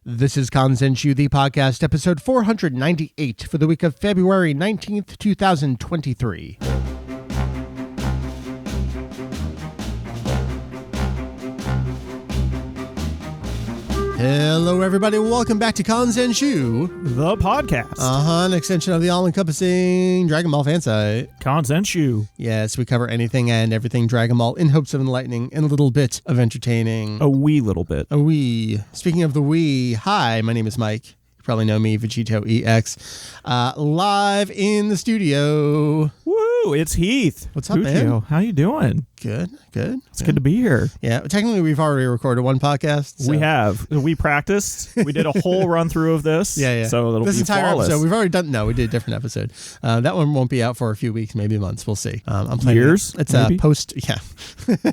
This is Kanzenshuu, the podcast, episode 498 for the week of February 19th, 2023. Hello, everybody. Welcome back to Kanzenshuu, the podcast. An extension of the all-encompassing Dragon Ball fan site. Kanzenshuu. Yes, we cover anything and everything Dragon Ball in hopes of enlightening and a little bit of entertaining. A wee little bit. A wee. Speaking of the wee, hi, my name is Mike. You probably know me, Vegito EX. Live in the studio. Woo, it's Heath. What's up, man? How you doing? Good. It's good to be here. Yeah, technically we've already recorded one podcast. So. We have. We practiced. We did a whole run through of this. Yeah. So it'll this be entire flawless. episode, we've already done. No, we did a different episode. That one won't be out for a few weeks, maybe months. We'll see. I'm planning. Years? It's maybe? a post. Yeah.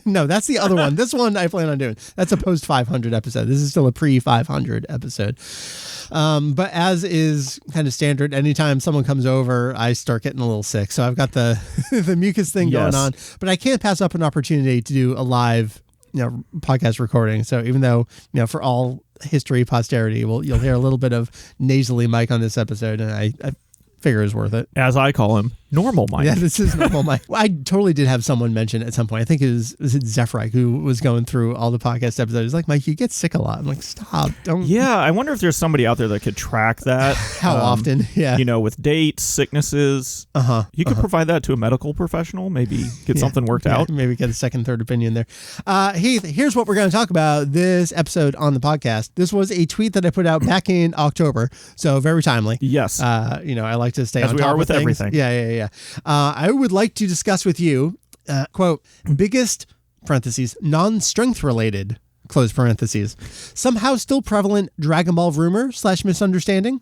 No, that's the other one. This one I plan on doing. That's a post 500 episode. This is still a pre 500 episode. But as is kind of standard, anytime someone comes over, I start getting a little sick. So I've got the the mucus thing going on, but I can't pass up an opportunity to do a live, podcast recording. So even though, for all history, posterity, you'll hear a little bit of nasally Mike on this episode, and I figure it's worth it. As I call him, normal Mike. Yeah, this is normal Mike. I totally did have someone mention at some point, I think was it Zephyr, who was going through all the podcast episodes. He's like, Mike, you get sick a lot. I'm like, stop. Don't. Yeah, I wonder if there's somebody out there that could track that. How often? Yeah. With dates, sicknesses. You could provide that to a medical professional, maybe get something worked out. Maybe get a second, third opinion there. Heath, here's what we're going to talk about this episode on the podcast. This was a tweet that I put out back in October, so very timely. Yes. I like to stay as on we top are with of things. everything. Yeah. I would like to discuss with you, quote, biggest, parentheses, non-strength related, close parentheses, somehow still prevalent Dragon Ball rumor / misunderstanding.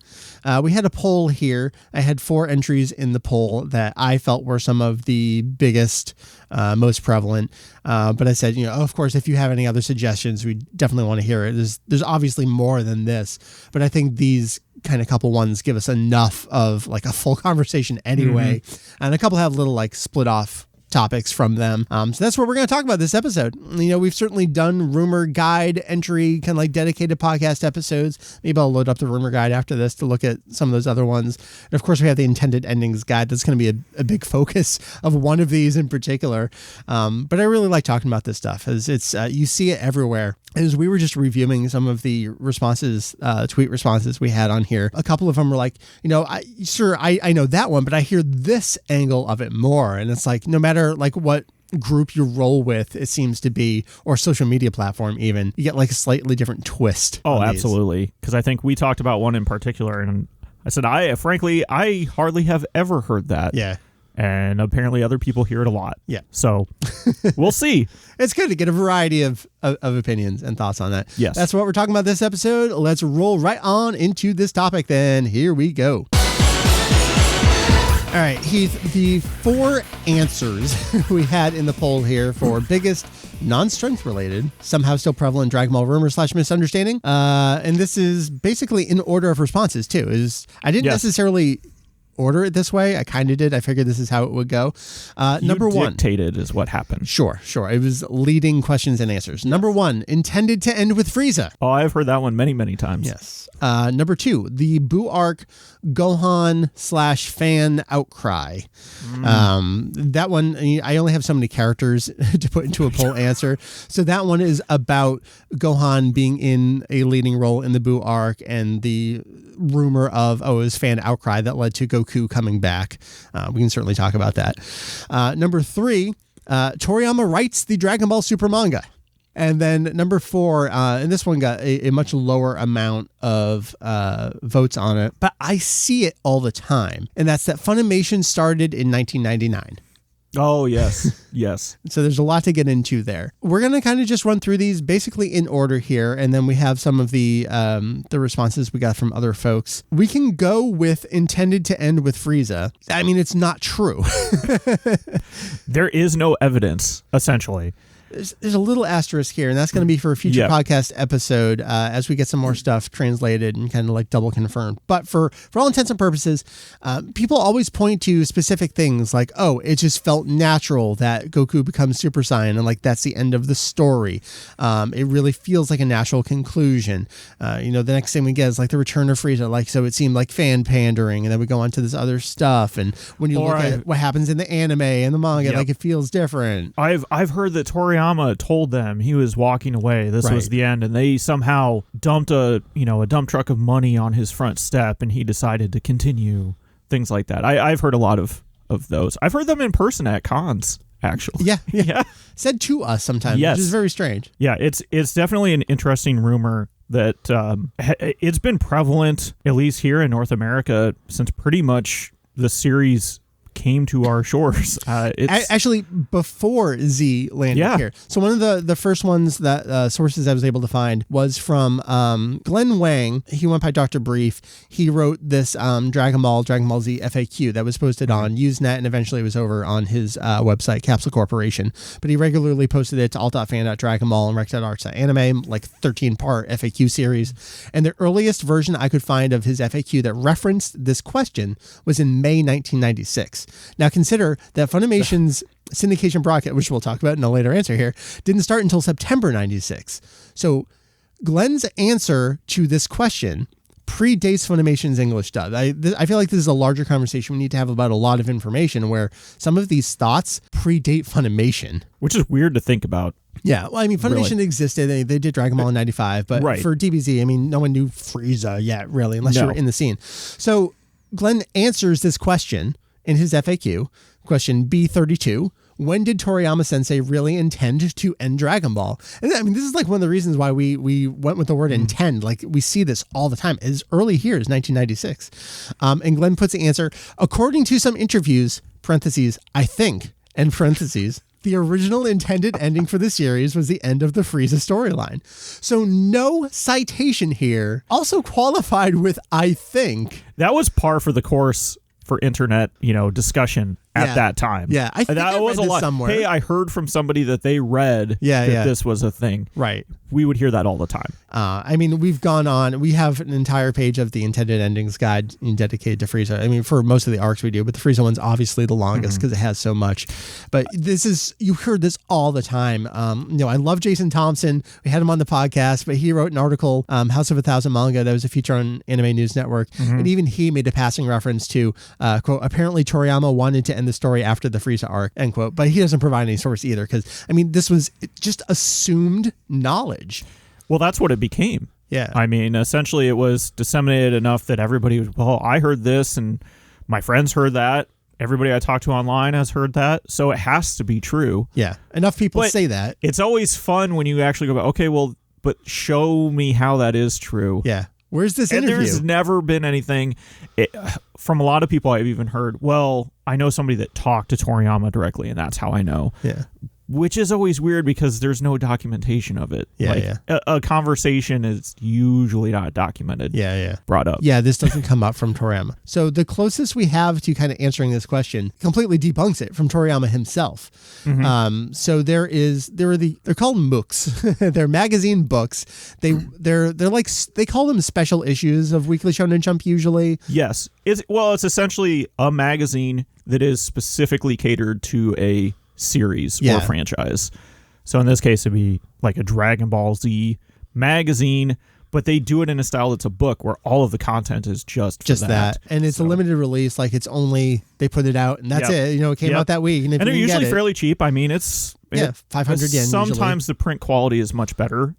We had a poll here. I had 4 entries in the poll that I felt were some of the biggest, most prevalent. But I said, of course, if you have any other suggestions, we definitely want to hear it. There's obviously more than this, but I think these kind of couple ones give us enough of like a full conversation anyway. And a couple have little like split off topics from them. So that's what we're going to talk about this episode. We've certainly done rumor guide entry, kind of like dedicated podcast episodes. Maybe I'll load up the rumor guide after this to look at some of those other ones. And of course, we have the intended endings guide. That's going to be a big focus of one of these in particular. But I really like talking about this stuff as it's, you see it everywhere. As we were just reviewing some of the responses, tweet responses we had on here, a couple of them were like, I know that one, but I hear this angle of it more. And it's like, no matter like what group you roll with, it seems to be, or social media platform even, you get like a slightly different twist. Oh, absolutely. Because I think we talked about one in particular, and I said, I hardly have ever heard that. Yeah. And apparently other people hear it a lot. Yeah. So we'll see. It's good to get a variety of opinions and thoughts on that. Yes. That's what we're talking about this episode. Let's roll right on into this topic then. Here we go. All right, Heath, the 4 answers we had in the poll here for biggest non-strength related, somehow still prevalent Dragon Ball rumor / misunderstanding. And this is basically in order of responses too. I didn't necessarily order it this way. I kind of did. I figured this is how it would go. Number 1. Dictated is what happened. Sure. It was leading questions and answers. Number 1, intended to end with Freeza. Oh, I've heard that one many, many times. Yes. Number 2, the Buu arc Gohan / fan outcry. That one, I only have so many characters to put into a poll answer. So that one is about Gohan being in a leading role in the Buu arc and the rumor of, it was fan outcry that led to Goku coming back. We can certainly talk about that. Number 3, Toriyama writes the Dragon Ball Super manga. And then number 4, and this one got a much lower amount of votes on it, but I see it all the time. And that's that Funimation started in 1999. Oh, yes. Yes. So there's a lot to get into there. We're going to kind of just run through these basically in order here. And then we have some of the responses we got from other folks. We can go with intended to end with Freeza. I mean, it's not true. There is no evidence, essentially. There's a little asterisk here, and that's going to be for a future podcast episode as we get some more stuff translated and kind of like double confirmed. But for all intents and purposes, people always point to specific things like, oh, it just felt natural that Goku becomes Super Saiyan, and like that's the end of the story. It really feels like a natural conclusion. The next thing we get is like the return of Freeza, like so it seemed like fan pandering, and then we go on to this other stuff. And when you look at what happens in the anime and the manga, like it feels different. I've heard that Toriyama told them he was walking away. This was the end, and they somehow dumped a dump truck of money on his front step, and he decided to continue. Things like that. I've heard a lot of those. I've heard them in person at cons, actually. Yeah. Said to us sometimes, which is very strange. Yeah, it's definitely an interesting rumor that it's been prevalent, at least here in North America, since pretty much the series came to our shores. Actually, before Z landed here. So one of the first ones that sources I was able to find was from Glenn Wang. He went by Dr. Brief. He wrote this Dragon Ball Z FAQ that was posted on Usenet, and eventually it was over on his website, Capsule Corporation. But he regularly posted it to alt.fan.dragon ball and rec.arts.anime, like 13-part FAQ series. And the earliest version I could find of his FAQ that referenced this question was in May 1996. Now consider that Funimation's syndication broadcast, which we'll talk about in a later answer here, didn't start until September 96. So Glenn's answer to this question predates Funimation's English dub. I feel like this is a larger conversation we need to have about a lot of information where some of these thoughts predate Funimation. Which is weird to think about. Yeah, well, I mean, Funimation existed. They did Dragon Ball in 95, but for DBZ, I mean, no one knew Freeza yet, really, unless you were in the scene. So Glenn answers this question in his FAQ, question B32, when did Toriyama Sensei really intend to end Dragon Ball? And I mean, this is like one of the reasons why we went with the word intend. Like we see this all the time. As early here as 1996. And Glenn puts the answer, according to some interviews, parentheses, I think, end parentheses, the original intended ending for the series was the end of the Frieza storyline. So no citation here. Also qualified with I think. That was par for the course for internet, discussion at that time. Yeah, I think that was a lot. Somewhere. Hey, I heard from somebody that they read that this was a thing. Right. We would hear that all the time. I mean, we have an entire page of the intended endings guide dedicated to Frieza. I mean, for most of the arcs we do, but the Frieza one's obviously the longest because it has so much. But you heard this all the time. I love Jason Thompson. We had him on the podcast, but he wrote an article, House of a Thousand Manga, that was a feature on Anime News Network. And even he made a passing reference to, quote, apparently Toriyama wanted to end the story after the Frieza arc, end quote. But he doesn't provide any source either because, I mean, this was just assumed knowledge. Well, that's what it became. Yeah. I mean, essentially it was disseminated enough that everybody was, well, I heard this and my friends heard that. Everybody I talked to online has heard that. So it has to be true. Yeah. Enough people say that. It's always fun when you actually go, okay, well, but show me how that is true. Yeah. Where's this interview? And there's never been anything from a lot of people I've even heard, well, I know somebody that talked to Toriyama directly and that's how I know. Yeah. Which is always weird because there's no documentation of it. Yeah, A conversation is usually not documented. Brought up. Yeah, this doesn't come up from Toriyama. So the closest we have to kind of answering this question completely debunks it from Toriyama himself. So they're called MOOCs. They're magazine books. They're like, they call them special issues of Weekly Shonen Jump usually. Yes. It's essentially a magazine that is specifically catered to a series or franchise. So in this case it'd be like a Dragon Ball Z magazine, but they do it in a style that's a book where all of the content is just that. And it's a limited release, like it's only they put it out and that's it. It came out that week. And they're usually fairly cheap. I mean, it's 500 yen. Sometimes the print quality is much better.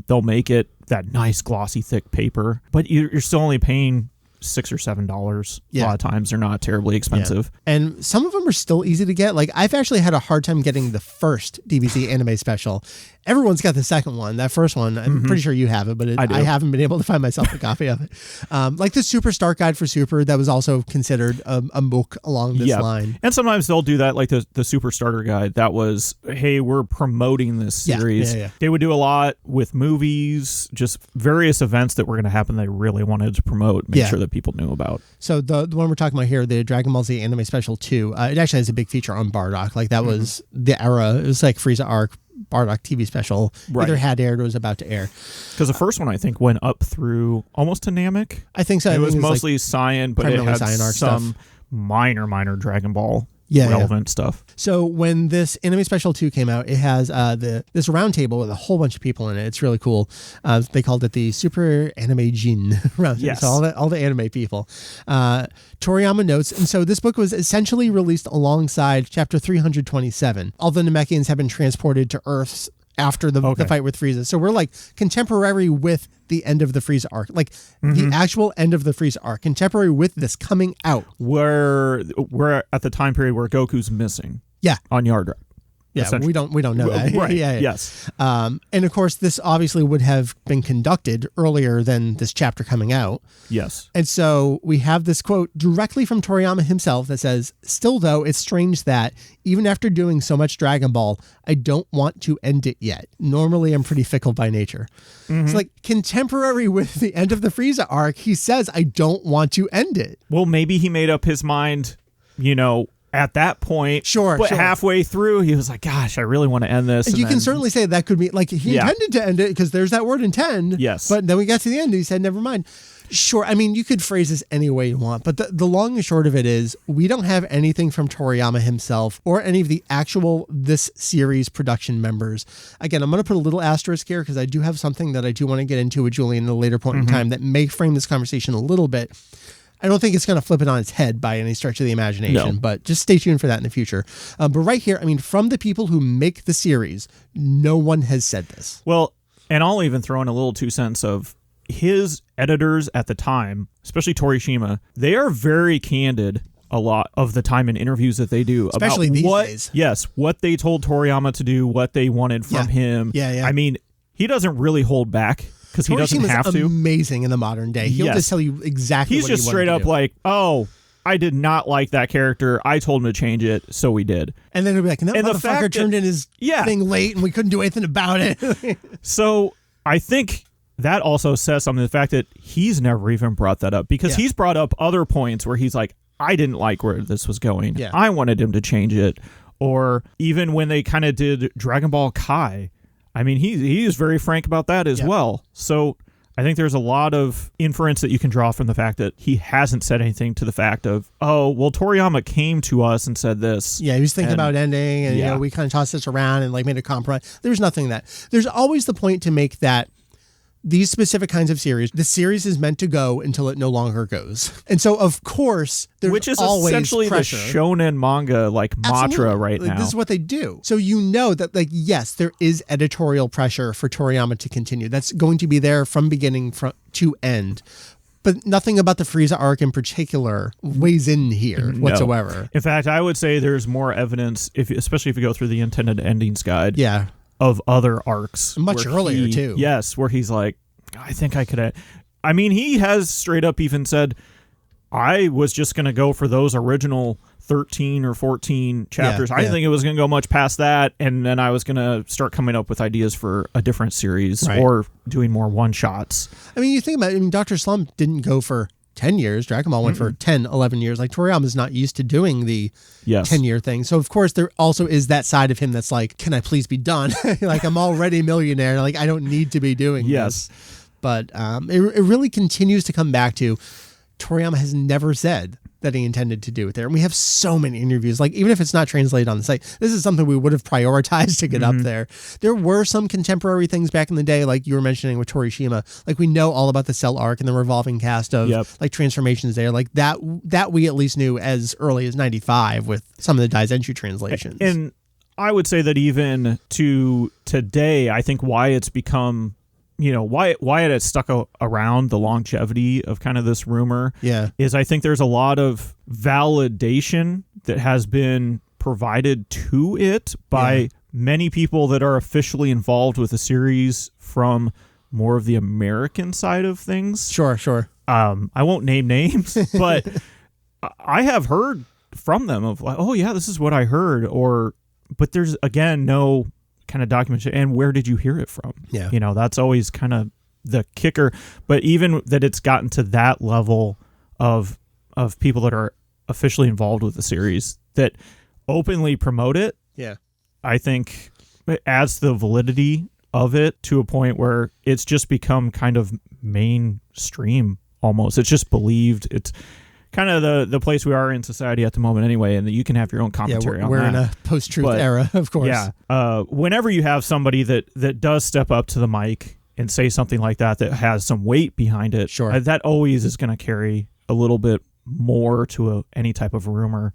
They'll make it that nice glossy thick paper, but you're still only paying $6 or $7. A lot of times they're not terribly expensive. And some of them are still easy to get. Like I've actually had a hard time getting the first DBZ anime special. Everyone's got the second one. That first one, I'm pretty sure you have it, but I haven't been able to find myself a copy of it. Like the Super Start Guide for Super, that was also considered a MOOC along this line. And sometimes they'll do that, like the Super Starter Guide. That was, hey, we're promoting this series. They would do a lot with movies, just various events that were going to happen they really wanted to promote, make sure that people knew about. So the one we're talking about here, the Dragon Ball Z Anime Special 2, it actually has a big feature on Bardock. Like that was the era. It was like Frieza arc, Bardock TV special either had aired or was about to air. Because the first one, I think, went up through almost to Namek. I think so. It was mostly Cyan, but it had Cyan arc some stuff. minor Dragon Ball relevant stuff. So when this anime special 2 came out, it has this round table with a whole bunch of people in it. It's really cool. They called it the Super Anime Jin round table. Yes. So all the anime people. Toriyama notes, and so this book was essentially released alongside chapter 327. All the Namekians have been transported to Earth after the fight with Freeza. So we're like contemporary with the end of the Freeza arc, like the actual end of the Freeza arc, contemporary with this coming out. We're at the time period where Goku's missing. Yeah. On Yardrat. Yeah, we don't know that. Right. Yeah. Yes. And of course, this obviously would have been conducted earlier than this chapter coming out. Yes. And so we have this quote directly from Toriyama himself that says, "Still, though, it's strange that even after doing so much Dragon Ball, I don't want to end it yet. Normally, I'm pretty fickle by nature." It's like contemporary with the end of the Frieza arc. He says, "I don't want to end it." Well, maybe he made up his mind, at that point. Sure. Halfway through, he was like, gosh, I really want to end this. You can certainly say that could be like he intended to end it because there's that word intend. Yes. But then we got to the end and he said, never mind. Sure. I mean, you could phrase this any way you want, but the long and short of it is we don't have anything from Toriyama himself or any of the actual this series production members. Again, I'm going to put a little asterisk here because I do have something that I do want to get into with Julian at a later point in time that may frame this conversation a little bit. I don't think it's going to flip it on its head by any stretch of the imagination, but just stay tuned for that in the future. But right here, I mean, from the people who make the series, no one has said this. Well, and I'll even throw in a little 2 cents of his editors at the time, especially Torishima. They are very candid a lot of the time in interviews that they do, especially about these days. Yes, what they told Toriyama to do, what they wanted from him. Yeah. I mean, he doesn't really hold back. Because he doesn't have to. Amazing in the modern day. He'll just tell you exactly what he wanted to do. He's just straight up like, oh, I did not like that character. I told him to change it, so we did. And then he'll be like, and that motherfucker turned in his thing late and we couldn't do anything about it. So I think that also says something, the fact that he's never even brought that up. Because he's brought up other points where he's like, I didn't like where this was going. Yeah. I wanted him to change it. Or even when they kind of did Dragon Ball Kai, I mean, he is very frank about that as well. So I think there's a lot of inference that you can draw from the fact that he hasn't said anything to the fact of, oh, well, Toriyama came to us and said this. Yeah, he was thinking about ending, and we kind of tossed this around and like made a compromise. There's nothing that. There's always the point to make that these specific kinds of series, the series is meant to go until it no longer goes. And so, of course, there's which is always essentially pressure. The shonen manga mantra right now. This is what they do. So you know that, like, yes, there is editorial pressure for Toriyama to continue. That's going to be there from beginning to end. But nothing about the Frieza arc in particular weighs in here whatsoever. In fact, I would say there's more evidence, especially if you go through the intended endings guide. Yeah. Of other arcs. Much earlier, too. Yes, where he's like, I think I could. I mean, he has straight up even said, I was just going to go for those original 13 or 14 chapters. I didn't think it was going to go much past that. And then I was going to start coming up with ideas for a different series or doing more one-shots. I mean, you think about it. Dr. Slump didn't go for 10 years. Dragon Ball went for 10, 11 years. Like, Toriyama's not used to doing the 10-year thing. So, of course, there also is that side of him that's like, can I please be done? Like, I'm already a millionaire. Like, I don't need to be doing this. But it really continues to come back to Toriyama has never said that he intended to do it there. And we have so many interviews, like even if it's not translated on the site, this is something we would have prioritized to get up there. There were some contemporary things back in the day, like you were mentioning with Torishima. Like we know all about the Cell arc and the revolving cast of like transformations there. Like that we at least knew as early as 95 with some of the Kanzenshuu translations. And I would say that even to today, I think why it's become, why it has stuck around the longevity of kind of this rumor is I think there's a lot of validation that has been provided to it by many people that are officially involved with the series from more of the American side of things. Sure. I won't name names, but I have heard from them of like, oh yeah, this is what I heard, but there's again no kind of documentation. And where did you hear it from? Yeah. That's always kind of the kicker. But even that it's gotten to that level of people that are officially involved with the series that openly promote it. Yeah. I think it adds the validity of it to a point where it's just become kind of mainstream almost. It's just believed. It's kind of the place we are in society at the moment anyway, and that you can have your own commentary on that. We're in a post-truth era, of course. Yeah. Whenever you have somebody that does step up to the mic and say something like that has some weight behind it, sure. That always is going to carry a little bit more to any type of rumor.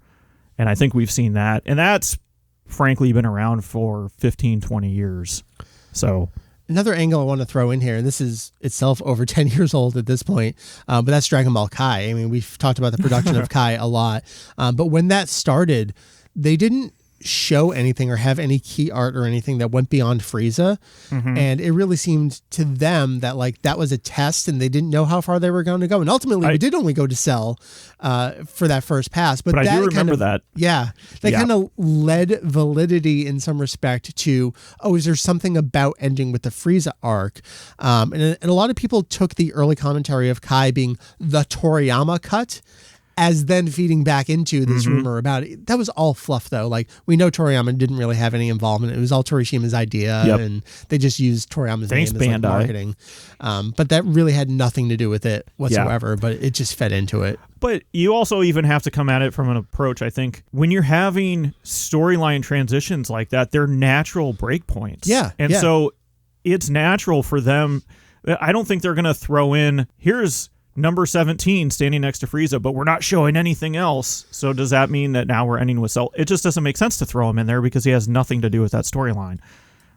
And I think we've seen that. And that's frankly been around for 15, 20 years. So another angle I want to throw in here, and this is itself over 10 years old at this point, but that's Dragon Ball Kai. I mean, we've talked about the production of Kai a lot, but when that started, they didn't show anything or have any key art or anything that went beyond Freeza. And it really seemed to them that like that was a test and they didn't know how far they were going to go. And ultimately we did only go to Cell for that first pass. But that I do remember that. Yeah. That kind of led validity in some respect to, is there something about ending with the Freeza arc? And a lot of people took the early commentary of Kai being the Toriyama cut as then feeding back into this rumor about it. That was all fluff, though. Like, we know Toriyama didn't really have any involvement. It was all Torishima's idea, and they just used Toriyama's name as like marketing. But that really had nothing to do with it whatsoever, but it just fed into it. But you also even have to come at it from an approach, I think, when you're having storyline transitions like that, they're natural breakpoints. Yeah. And so it's natural for them. I don't think they're going to throw in, here's number 17 standing next to Freeza, but we're not showing anything else. So does that mean that now we're ending with Cell? It just doesn't make sense to throw him in there because he has nothing to do with that storyline.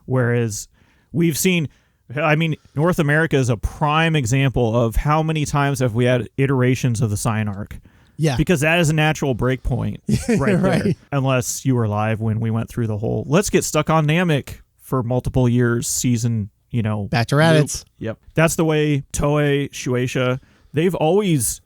Whereas we've seen, I mean, North America is a prime example of how many times have we had iterations of the Saiyan arc. Yeah. Because that is a natural break point right there. Unless you were live when we went through the whole, let's get stuck on Namek for multiple years, season, back to Raditz. Yep. That's the way Toei, Shueisha, they've always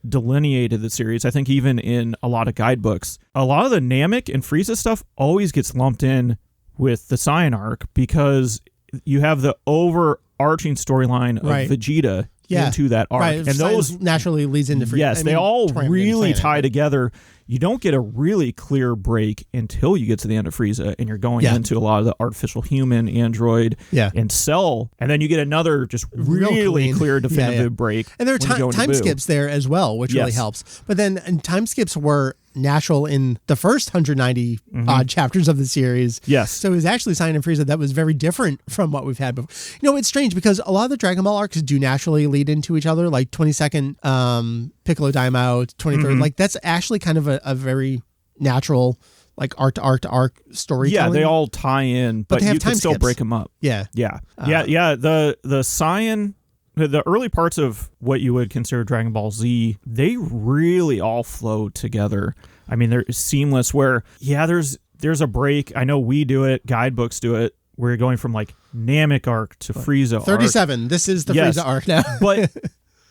delineated the series. I think even in a lot of guidebooks, a lot of the Namek and Frieza stuff always gets lumped in with the Saiyan arc because you have the overarching storyline of Vegeta into that arc. Right. And those naturally leads into Frieza. Yes, they all really tie together. You don't get a really clear break until you get to the end of Frieza and you're going into a lot of the artificial human, android, and Cell. And then you get another just really clear definitive break. And there are time skips there as well, which really helps. But then time skips were natural in the first 190 odd chapters of the series. Yes. So it was actually Saiyan and Frieza that was very different from what we've had before. It's strange because a lot of the Dragon Ball arcs do naturally lead into each other, like 22nd Piccolo Daimao, 23rd. Like that's actually kind of a very natural like arc to arc storytelling. Yeah, they all tie in, but you can still break them up. Yeah. The Saiyan, the early parts of what you would consider Dragon Ball Z, they really all flow together. I mean, they're seamless where, there's a break. I know we do it. Guidebooks do it. We're going from like Namek arc to Frieza arc. 37. This is the Frieza arc now. But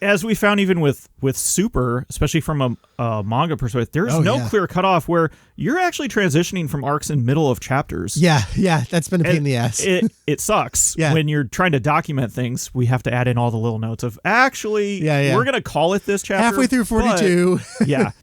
as we found even with Super, especially from a manga perspective, there's no clear cutoff where you're actually transitioning from arcs in middle of chapters. Yeah, that's been a pain in the ass. It sucks. When you're trying to document things, we have to add in all the little notes of actually, we're going to call it this chapter. Halfway through 42.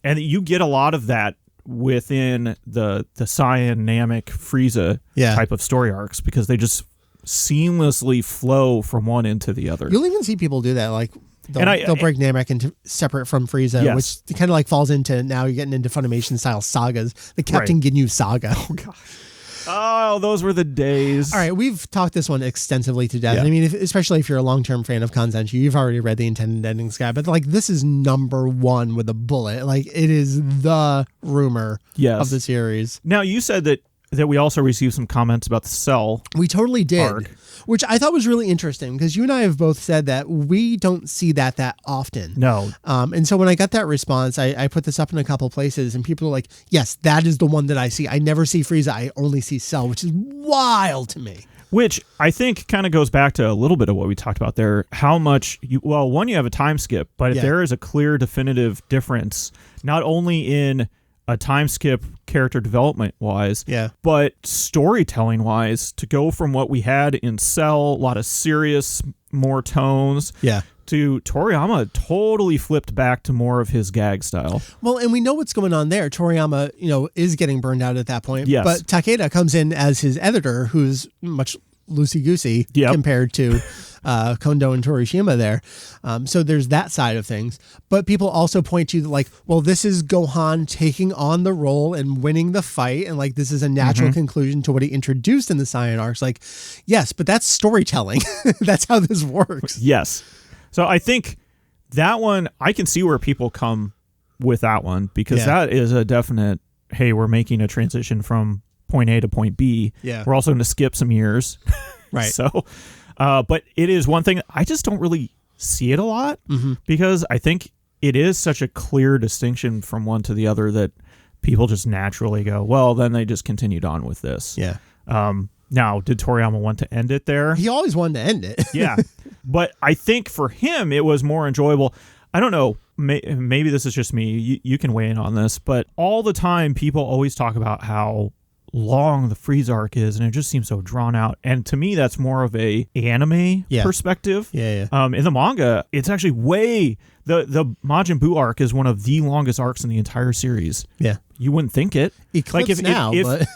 And you get a lot of that within the Saiyan, Namek, Frieza type of story arcs because they just seamlessly flow from one into the other. You'll even see people do that, like they'll break Namek into separate from Frieza, which kind of like falls into, now you're getting into Funimation style sagas, the Captain Ginyu saga. Oh gosh. Oh, those were the days. All right, we've talked this one extensively to death. I mean, especially if you're a long-term fan of Kanzenshuu, you've already read the intended endings guide, but like this is number one with a bullet. Like it is the rumor of the series. Now, you said that we also received some comments about the Cell. We totally did. Arc. Which I thought was really interesting because you and I have both said that we don't see that often. No. And so when I got that response, I put this up in a couple places and people are like, yes, that is the one that I see. I never see Frieza. I only see Cell, which is wild to me. Which I think kind of goes back to a little bit of what we talked about there. How much, you have a time skip, but if there is a clear definitive difference, not only in a time skip character development wise, but storytelling wise, to go from what we had in Cell, a lot of serious, more tones, to Toriyama totally flipped back to more of his gag style. Well, and we know what's going on there. Toriyama, is getting burned out at that point. Yes. But Takeda comes in as his editor, who's much loosey-goosey compared to Kondo and Torishima there. So there's that side of things. But people also point to like, well, this is Gohan taking on the role and winning the fight. And like, this is a natural conclusion to what he introduced in the Saiyan arcs. Like, yes, but that's storytelling. That's how this works. Yes. So I think that one, I can see where people come with that one, because that is a definite, hey, we're making a transition from point A to point B. Yeah. We're also going to skip some years. Right. So, but it is one thing, I just don't really see it a lot, because I think it is such a clear distinction from one to the other that people just naturally go, well, then they just continued on with this. Yeah. Now, did Toriyama want to end it there? He always wanted to end it. Yeah. But I think for him, it was more enjoyable. I don't know. Maybe this is just me. You can weigh in on this. But all the time, people always talk about how long the Freeza arc is, and it just seems so drawn out. And to me, that's more of a anime perspective. Yeah. In the manga, it's actually the Majin Buu arc is one of the longest arcs in the entire series. Yeah. You wouldn't think it. Eclipse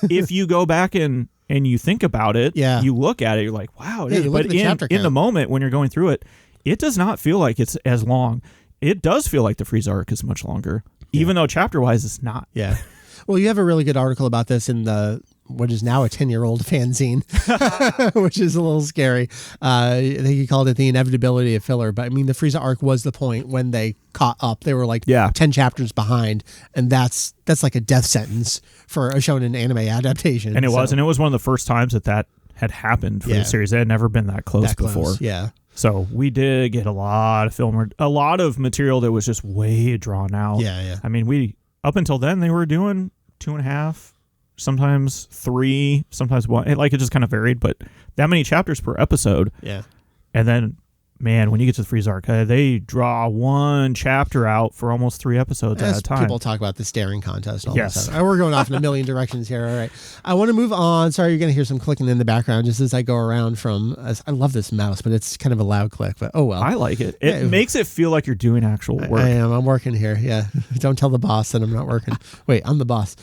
If you go back and you think about it, you look at it, you're like, wow, it is. But in the moment when you're going through it, it does not feel like it's as long. It does feel like the Freeza arc is much longer, even though chapter-wise it's not. Yeah. Well, you have a really good article about this in what is now a 10-year-old fanzine, which is a little scary. I think you called it the inevitability of filler. But I mean, the Frieza arc was the point when they caught up. They were like 10 chapters behind. And that's like a death sentence for a shonen anime adaptation. And it was one of the first times that had happened for the series. It had never been that close before. Yeah. So we did get a lot of material that was just way drawn out. Yeah. I mean, up until then, they were doing 2.5, sometimes 3, sometimes 1. It just kind of varied, but that many chapters per episode. Yeah. And then, man, when you get to the Freeza arc, they draw one chapter out for almost 3 episodes at a time. People talk about the staring contest all the time. We're going off in a million directions here. All right. I want to move on. Sorry, you're going to hear some clicking in the background just as I go around I love this mouse, but it's kind of a loud click, but oh well. I like it. It makes it feel like you're doing actual work. I am. I'm working here. Yeah. Don't tell the boss that I'm not working. Wait, I'm the boss.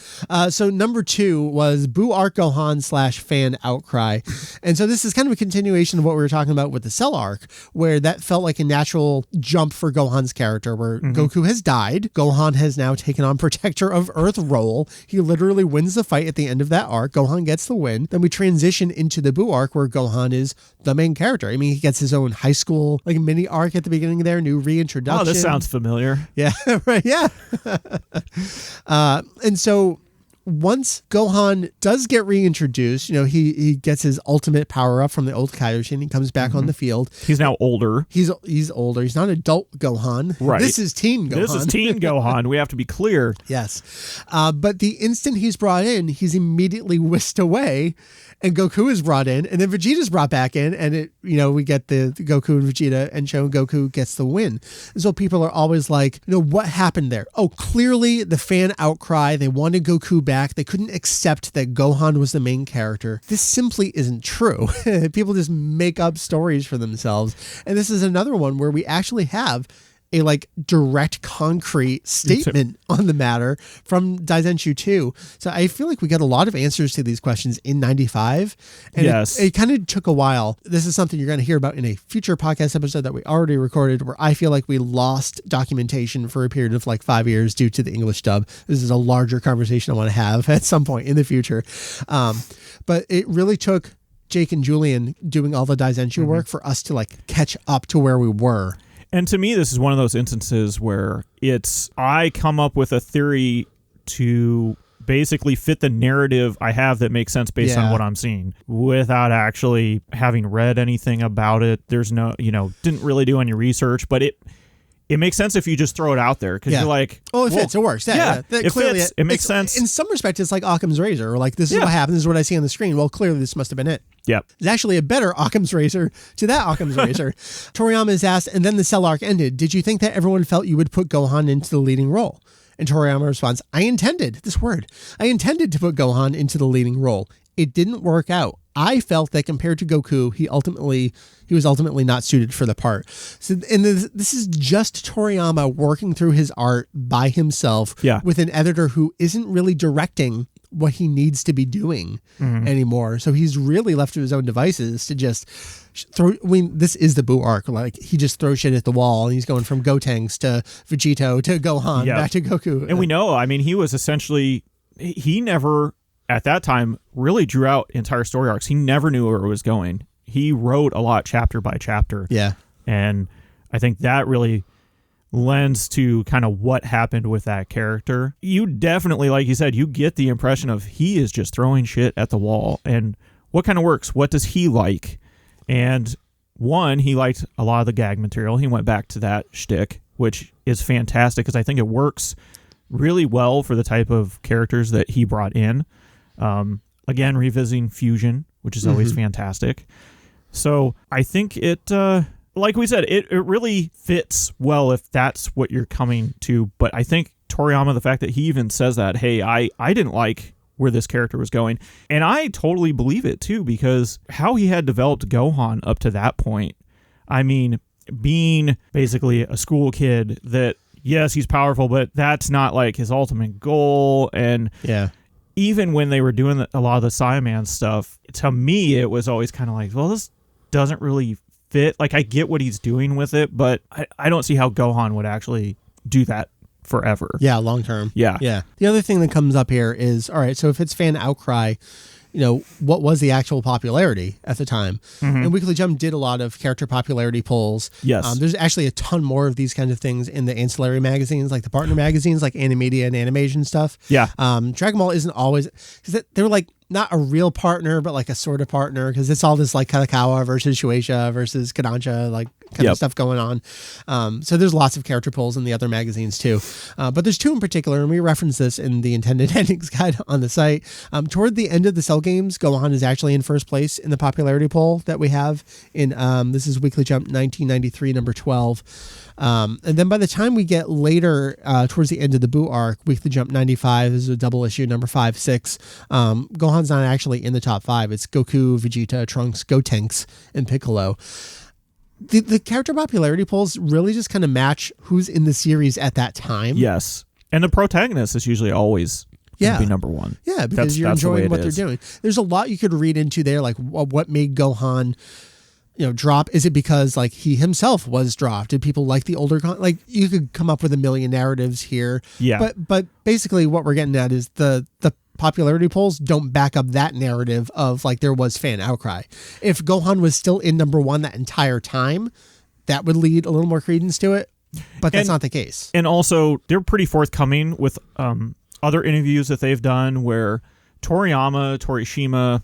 So number 2 was Buu Arc Gohan / fan outcry. And so this is kind of a continuation of what we were talking about with the Cell arc, where that felt like a natural jump for Gohan's character, where Goku has died. Gohan has now taken on Protector of Earth role. He literally wins the fight at the end of that arc. Gohan gets the win. Then we transition into the Buu arc, where Gohan is the main character. I mean, he gets his own high school mini arc at the beginning there, new reintroduction. Oh, this sounds familiar. Yeah, right. Yeah. And so once Gohan does get reintroduced, he gets his ultimate power up from the old Kaioshin. He comes back on the field. He's now older. He's older. He's not adult Gohan. Right. This is teen Gohan. This is teen Gohan. We have to be clear. Yes. But the instant he's brought in, he's immediately whisked away, and Goku is brought in, and then Vegeta's brought back in, and we get the Goku and Vegeta, and Goku gets the win. And so people are always like, what happened there? Oh, clearly the fan outcry. They wanted Goku back. They couldn't accept that Gohan was the main character. This simply isn't true. People just make up stories for themselves. And this is another one where we actually have a direct, concrete statement on the matter from Kanzenshuu 2. So I feel like we got a lot of answers to these questions in 95. And yes. It kind of took a while. This is something you're going to hear about in a future podcast episode that we already recorded, where I feel like we lost documentation for a period of 5 years due to the English dub. This is a larger conversation I want to have at some point in the future. But it really took Jake and Julian doing all the Kanzenshuu work for us to catch up to where we were. And to me, this is one of those instances where I come up with a theory to basically fit the narrative I have that makes sense based on what I'm seeing without actually having read anything about it. There's no, didn't really do any research, but it makes sense if you just throw it out there, because you're like, oh, it fits, it works. Yeah, it clearly fits, it makes sense. In some respect, it's like Occam's razor, or this is what happens, this is what I see on the screen. Well, clearly this must have been it. Yep. There's actually a better Occam's razor to that Occam's razor. Toriyama is asked, and then the Cell arc ended, did you think that everyone felt you would put Gohan into the leading role? And Toriyama responds, I intended to put Gohan into the leading role. It didn't work out. I felt that compared to Goku, he was ultimately not suited for the part. So, and this is just Toriyama working through his art by himself with an editor who isn't really directing what he needs to be doing anymore. So he's really left to his own devices to just throw. I mean, this is the Buu arc. Like, he just throws shit at the wall, and he's going from Gotenks to Vegito to Gohan back to Goku. And we know, I mean, he was essentially, he never at that time really drew out entire story arcs. He never knew where it was going. He wrote a lot chapter by chapter. Yeah. And I think that really lends to kind of what happened with that character. You definitely, like you said, you get the impression of he is just throwing shit at the wall. And what kind of works? What does he like? And one, he liked a lot of the gag material. He went back to that shtick, which is fantastic because I think it works really well for the type of characters that he brought in. Again, revisiting fusion, which is always fantastic. So I think it, like we said, it really fits well if that's what you're coming to. But I think Toriyama, the fact that he even says that, hey, I didn't like where this character was going. And I totally believe it too, because how he had developed Gohan up to that point, I mean, being basically a school kid that, yes, he's powerful, but that's not like his ultimate goal. And even when they were doing a lot of the Saiyaman stuff, to me, it was always kind of like, well, this doesn't really fit. Like, I get what he's doing with it, but I don't see how Gohan would actually do that forever. Yeah, long term. Yeah. The other thing that comes up here is, all right, so if it's fan outcry, you know, what was the actual popularity at the time? And Weekly Jump did a lot of character popularity polls. Yes. There's actually a ton more of these kinds of things in the ancillary magazines, like the partner magazines, like Animedia and Animation stuff. Yeah. Dragon Ball isn't always, because they're like not a real partner, but like a sort of partner, because it's all this like Kalakawa versus Shueisha versus Kodansha, like kind of stuff going on. So there's lots of character polls in the other magazines too. But there's two in particular, and we reference this in the intended endings guide on the site. Toward the end of the Cell games, Gohan is actually in first place in the popularity poll that we have in, this is Weekly Jump 1993, number 12. And then by the time we get later, towards the end of the Buu arc, Weekly Jump 95 is a double issue, number 5, 6. Gohan's not actually in the top 5. It's Goku, Vegeta, Trunks, Gotenks, and Piccolo. The character popularity polls really just kind of match who's in the series at that time. Yes. And the protagonist is usually always going to be number one. Yeah, because you're enjoying what they're doing. There's a lot you could read into there, like what made Gohan, you know, drop. Is it because like he himself was dropped? Did people like the older like you could come up with a million narratives here. Yeah. But basically what we're getting at is the popularity polls don't back up that narrative of like there was fan outcry. If Gohan was still in number one that entire time, that would lead a little more credence to it. But that's not the case. And also they're pretty forthcoming with other interviews that they've done where Toriyama, Torishima,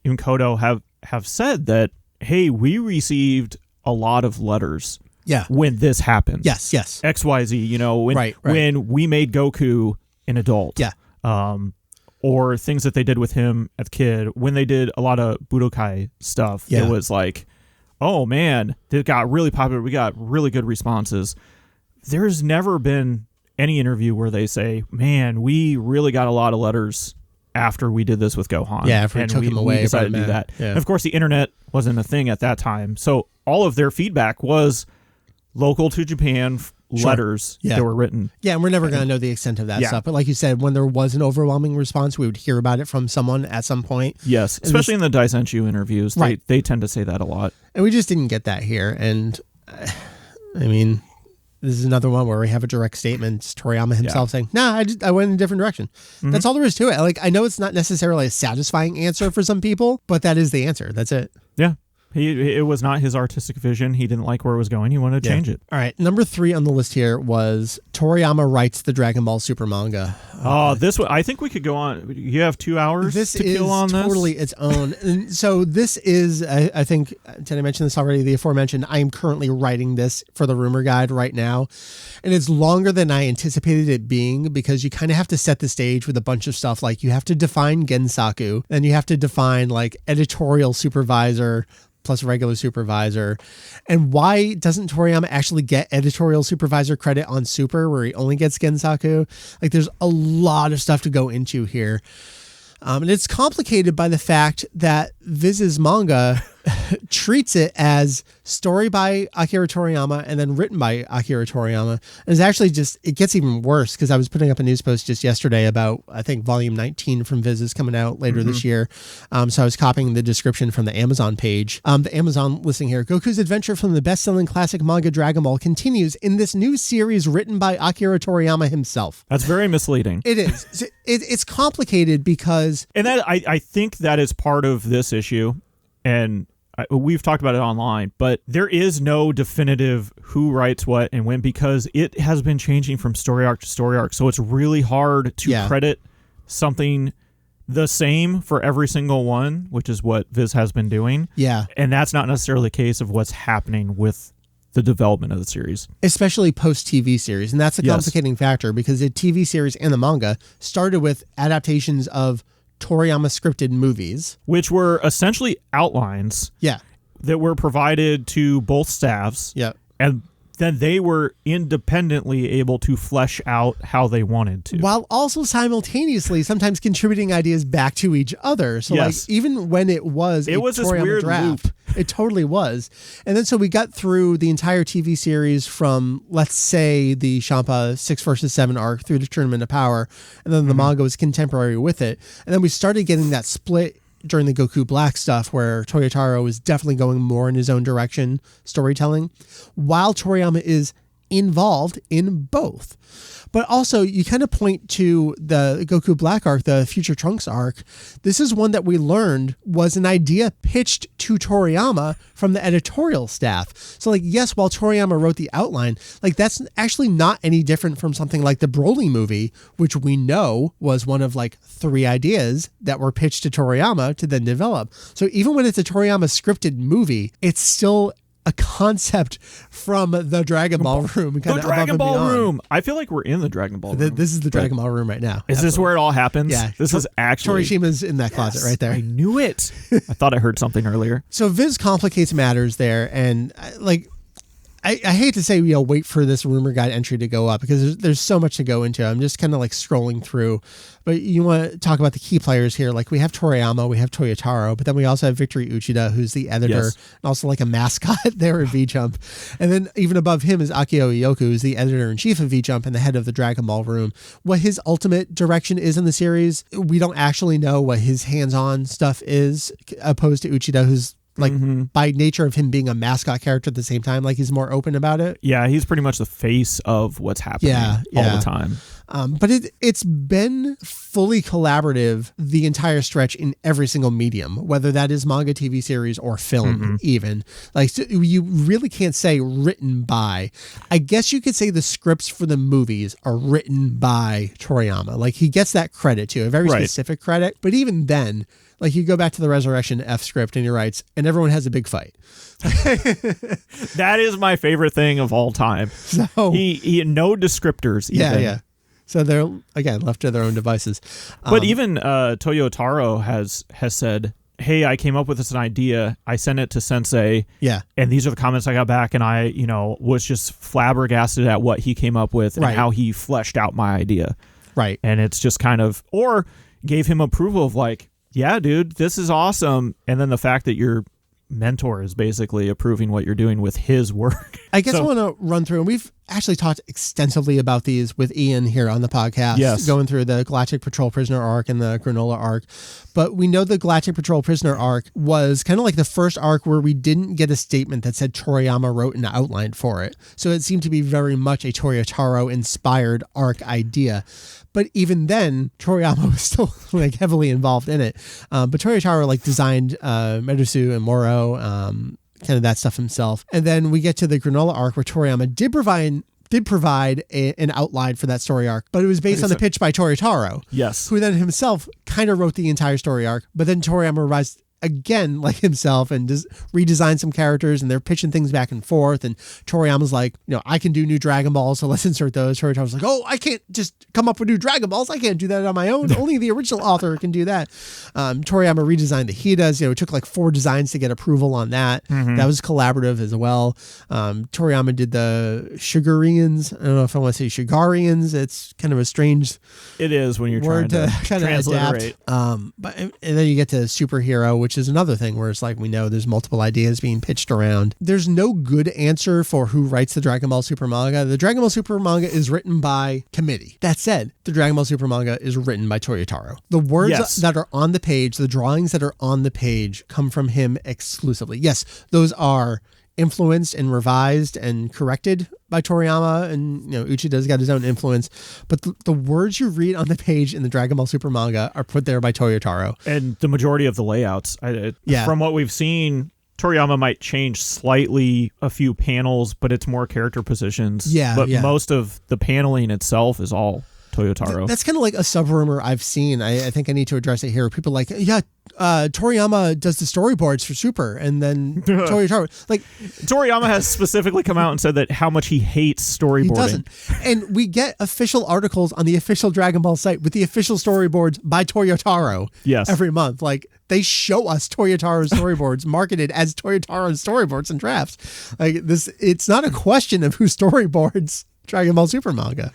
even Kodo have said that, hey, we received a lot of letters when this happened. Yes. XYZ, you know, when we made Goku an adult. Yeah. Or things that they did with him as a kid. When they did a lot of Budokai stuff, it was like, oh man, it got really popular. We got really good responses. There's never been any interview where they say, man, we really got a lot of letters after we did this with Gohan. Yeah, after we took him away. We decided to do that. Yeah. And of course, the internet wasn't a thing at that time. So all of their feedback was local to Japan letters that were written. Yeah, and we're never going to know the extent of that stuff. But like you said, when there was an overwhelming response, we would hear about it from someone at some point. Yes, especially in the Daisenshu interviews. They tend to say that a lot. And we just didn't get that here. And I mean, this is another one where we have a direct statement. It's Toriyama himself saying, nah, I went in a different direction. That's all there is to it. Like, I know it's not necessarily a satisfying answer for some people, but that is the answer. That's it. Yeah. It was not his artistic vision. He didn't like where it was going. He wanted to change it. All right. Number 3 on the list here was Toriyama writes the Dragon Ball Super manga. This one, I think we could go on. You have 2 hours to kill on this? This is totally its own. And so this is, I think, did I mention this already? The aforementioned, I am currently writing this for the rumor guide right now. And it's longer than I anticipated it being because you kind of have to set the stage with a bunch of stuff. Like you have to define Gensaku, then you have to define like editorial supervisor plus regular supervisor. And why doesn't Toriyama actually get editorial supervisor credit on Super where he only gets Gensaku? Like there's a lot of stuff to go into here. And it's complicated by the fact that Viz's manga treats it as story by Akira Toriyama and then written by Akira Toriyama. And it's actually it gets even worse because I was putting up a news post just yesterday about, I think, volume 19 from Viz is coming out later this year. So I was copying the description from the Amazon page. The Amazon listing here, Goku's adventure from the best-selling classic manga Dragon Ball continues in this new series written by Akira Toriyama himself. That's very misleading. It is. It's complicated because... And that I think that is part of this issue. And we've talked about it online, but there is no definitive who writes what and when, because it has been changing from story arc to story arc. So it's really hard to credit something the same for every single one, which is what Viz has been doing. Yeah. And that's not necessarily the case of what's happening with the development of the series. Especially post-TV series. And that's a complicating factor because the TV series and the manga started with adaptations of Toriyama scripted movies, which were essentially outlines that were provided to both staffs, and then they were independently able to flesh out how they wanted to, while also simultaneously sometimes contributing ideas back to each other. So like even when it was this weird draft, loop. It totally was. And then so we got through the entire TV series from, let's say, the Champa 6 versus 7 arc through the Tournament of Power, and then the manga was contemporary with it. And then we started getting that split during the Goku Black stuff where Toyotaro is definitely going more in his own direction storytelling, while Toriyama is involved in both. But also, you kind of point to the Goku Black arc, the Future Trunks arc. This is one that we learned was an idea pitched to Toriyama from the editorial staff. So, like, yes, while Toriyama wrote the outline, like, that's actually not any different from something like the Broly movie, which we know was one of, like, 3 ideas that were pitched to Toriyama to then develop. So even when it's a Toriyama scripted movie, it's still a concept from the Dragon Ball room. The Dragon Ball room. I feel like we're in the Dragon Ball room. This is the Dragon Ball room right now. Is this where it all happens? Yeah. This is actually... Torishima's in that closet right there. I knew it. I thought I heard something earlier. So Viz complicates matters there. And like, I hate to say, wait for this rumor guide entry to go up because there's so much to go into. I'm just kind of like scrolling through. But you want to talk about the key players here. Like we have Toriyama, we have Toyotaro, but then we also have Victory Uchida, who's the editor, and also like a mascot there at V-Jump. And then even above him is Akio Iyoku, who's the editor-in-chief of V-Jump and the head of the Dragon Ball room. What his ultimate direction is in the series, we don't actually know what his hands-on stuff is, opposed to Uchida, who's like by nature of him being a mascot character at the same time, like he's more open about it. Yeah, he's pretty much the face of what's happening all the time. But it's been fully collaborative the entire stretch in every single medium, whether that is manga, TV series, or film even. Like so you really can't say written by. I guess you could say the scripts for the movies are written by Toriyama. Like he gets that credit too, a very specific credit. But even then, like you go back to the Resurrection F script and he writes, and everyone has a big fight. That is my favorite thing of all time. So he no descriptors. Even. Yeah. So they're, again, left to their own devices. But even Toyotaro has said, hey, I came up with this idea. I sent it to Sensei. Yeah. And these are the comments I got back. And I, was just flabbergasted at what he came up with and how he fleshed out my idea. Right. And it's just kind of, or gave him approval of like, yeah, dude, this is awesome. And then the fact that your mentor is basically approving what you're doing with his work. I guess I want to run through, and we've actually talked extensively about these with Ian here on the podcast, going through the Galactic Patrol Prisoner arc and the Granola arc. But we know the Galactic Patrol Prisoner arc was kind of like the first arc where we didn't get a statement that said Toriyama wrote an outline for it. So it seemed to be very much a Toyotaro-inspired arc idea. But even then, Toriyama was still like heavily involved in it. But Toyotaro like designed Merusu and Moro, kind of that stuff himself. And then we get to the Granola arc where Toriyama did provide an outline for that story arc, but it was based on the pitch by Toyotaro. Yes. Who then himself kind of wrote the entire story arc, but then Toriyama again like himself and redesigned some characters, and they're pitching things back and forth. And Toriyama's like, I can do new Dragon Balls, so let's insert those. Toriyama's like, I can't just come up with new Dragon Balls. I can't do that on my own. Only the original author can do that. Toriyama redesigned the Hidas. It took like 4 designs to get approval on that. That was collaborative as well. Toriyama did the Sugarians. I don't know if I want to say Sugarians. It's kind of a strange it is when you're word trying to kind of adapt. But and then you get to Superhero, which is another thing where it's like we know there's multiple ideas being pitched around. There's no good answer for who writes the Dragon Ball Super manga. The Dragon Ball Super manga is written by committee. That said, the Dragon Ball Super manga is written by Toyotaro. The words that are on the page, the drawings that are on the page come from him exclusively. Yes, those are influenced and revised and corrected by Toriyama, and Uchida's got his own influence, but the words you read on the page in the Dragon Ball Super manga are put there by Toyotaro. And the majority of the layouts, from what we've seen, Toriyama might change slightly a few panels, but it's more character positions. But most of the paneling itself is all Toyotaro. That's kind of like a sub-rumor I've seen. I think I need to address it here. People are like, Toriyama does the storyboards for Super, and then Toyotaro. Toriyama has specifically come out and said that how much he hates storyboarding. He doesn't. And we get official articles on the official Dragon Ball site with the official storyboards by Toyotaro every month. Like, they show us Toyotaro's storyboards marketed as Toyotaro's storyboards and drafts. It's not a question of who storyboards Dragon Ball Super manga.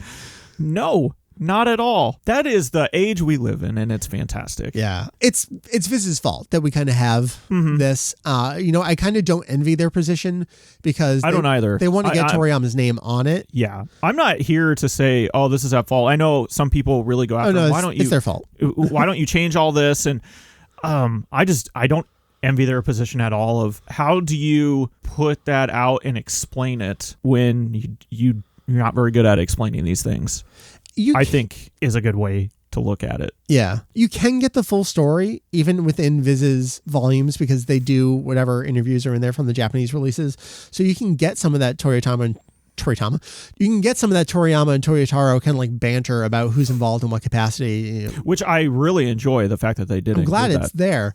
No. Not at all. That is the age we live in, and it's fantastic. Yeah. It's Viz's fault that we kind of have this. I kind of don't envy their position because I don't either. They want to get Toriyama's name on it. Yeah. I'm not here to say, this is at fault. I know some people really go after it's their fault. Why don't you change all this? And I don't envy their position at all of how do you put that out and explain it when you're not very good at explaining these things. I think is a good way to look at it. Yeah. You can get the full story even within Viz's volumes because they do whatever interviews are in there from the Japanese releases. So you can get some of that Toriyama. You can get some of that Toriyama and Toyotaro kind of like banter about who's involved in what capacity. Which I really enjoy the fact that they did. I'm glad it's there.